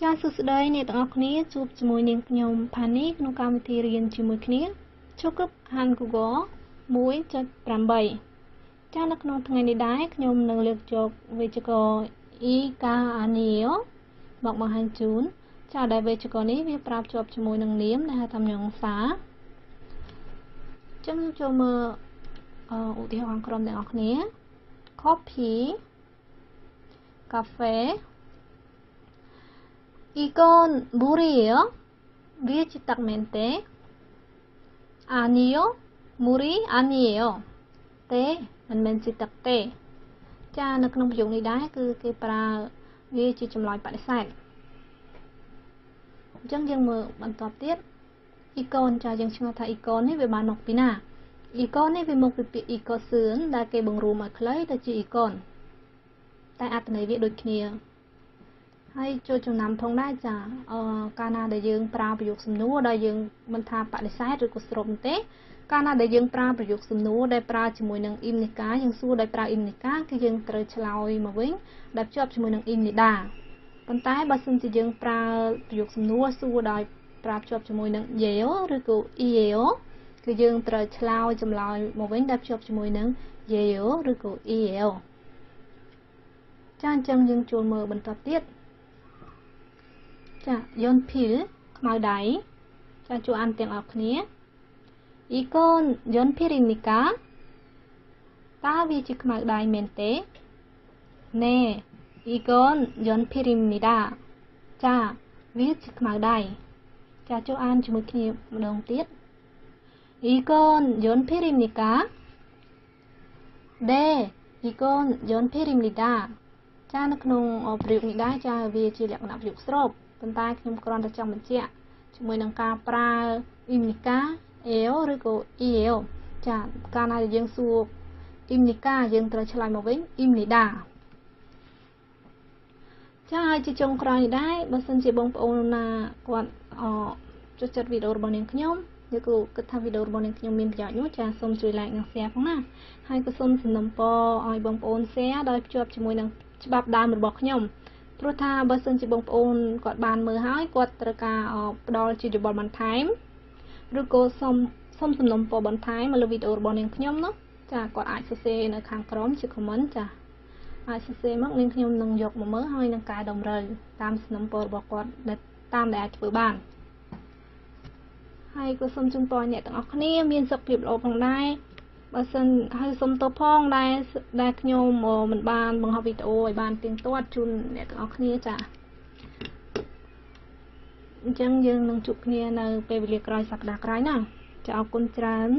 ចាសួស្តីអ្នកទាំងអស់គ្នាជួបជាមួយនាងខ្ញុំផានីក្នុងកម្មវិធីរៀនជាមួយគ្នាជួបគ្រប់ Han Google 1.8 ចានៅក្នុងថ្ងៃនេះដែរខ្ញុំនឹងលើកយកវេយ្យាករណ៍ Ikanio មកបង្ហាញជូនចាដែលវេយ្យាករណ៍នេះវាប្រាប់ជាប់ជាមួយនឹងនាមដែលហៅថាញងសាចឹងចូលមើលឧទាហរណ៍ក្រុមទាំងអស់គ្នា Coffee Cafe Ikan burrioវាជាទឹកមែនទេ Anio muri anio ទេមិនមែនជាទឹកទេចានៅក្នុងប្រយោគនេះដែរគឺគេប្រើវាជាចម្លើយបដិសេធអញ្ចឹងយើងមើលបន្តទៀត Icon ចាយើងឆ្ងល់ថា Icon នេះវាបានមកពីណា Icon នេះវាមកពីពាក្យ Icon ដែលគេបង្រួមឲ្យខ្លីទៅជា Icon តែអត្ថន័យវាដូចគ្នាហើយចូលចំណាំផងដែរចាកាលណាដែលយើងប្រើប្រយោគសំណួរដែលយើងមិនថាបដិសេធឬក៏ស្របទេកាលណាដែលយើងប្រើប្រយោគសំណួរដែលប្រើជាមួយនឹង im និកាយើងសួរដោយប្រើ im និកាគឺយើងត្រូវឆ្លើយមកវិញដែលភ្ជាប់ជាមួយនឹង im និដាប៉ុន្តែបើសិនជាយើងប្រើប្រយោគសំណួរសួរដោយប្រើភ្ជាប់ជាមួយនឹង yeo ឬក៏ ieo គឺយើងត្រូវឆ្លើយចម្លើយមកវិញដែលភ្ជាប់ជាមួយនឹង yeo ឬក៏ ieo ចាអញ្ចឹងយើងចូលមើលបន្តទៀតចាយន់ភីលខ្មៅដៃចាជួអានទាំងអស់គ្នា Ikon យន់ភីរីមីកាតើវាជាខ្មៅដៃមែនទេណែ Ikon យន់ភីរីមីដាចាវាជាខ្មៅដៃចាជួអានជាមួយគ្នាម្ដងទៀត Ikon យន់ភីរីមីកាដេ Ikon យន់ភីរីមីដាចានៅក្នុងប្រយោគនេះដែរចាវាជាលក្ខណៈប្រយោគស្របប៉ុន្តែខ្ញុំគ្រាន់តែចង់បញ្ជាក់ជាមួយនឹងការប្រើ im និកា eo ឬក៏ ieo ចាកាលណាយើងសួរ im និកាយើងត្រូវឆ្លើយមកវិញ im និដាចាហើយជាចុងក្រោយនេះដែរបើសិនជាបងប្អូនណាគាត់ចូលចិត្តវីដេអូរបស់នាងខ្ញុំឬក៏គិតថាវីដេអូរបស់នាងខ្ញុំមានប្រយោជន៍នោះចាសូមជួយ like និង share ផងណាហើយក៏សូមសំណូមពរឲ្យបងប្អូន share ដោយភ្ជាប់ជាមួយនឹងច្បាប់ដើមរបស់ខ្ញុំព្រោះថាបើសិនជាបងប្អូនគាត់បានមើលហើយគាត់ត្រូវការផ្ដល់ជាយោបល់បន្ថែមឬក៏សូមសំណូមពរបន្ថែមមកលើវីដេអូរបស់នាងខ្ញុំនោះចាគាត់អាចសរសេរនៅខាងក្រោមជា comment ចាអាចសរសេរមកនាងខ្ញុំនឹងយកមកមើលហើយនឹងកែតម្រូវតាមសំណូមពររបស់គាត់តាមដែលអាចធ្វើបានហើយក៏សូមជូនពរអ្នកទាំងអស់គ្នាមានសុខភាពល្អផងដែរបើសិនហើយសូមទោសផងដែលខ្ញុំមិនបានបង្ហោះវីដេអូឲ្យបានទៀងទាត់ជូនអ្នកទាំងអស់គ្នាចាអញ្ចឹងយើងនឹងជួបគ្នានៅពេលវេលាក្រោយសប្តាហ៍ក្រោយណាចាអរគុណច្រើន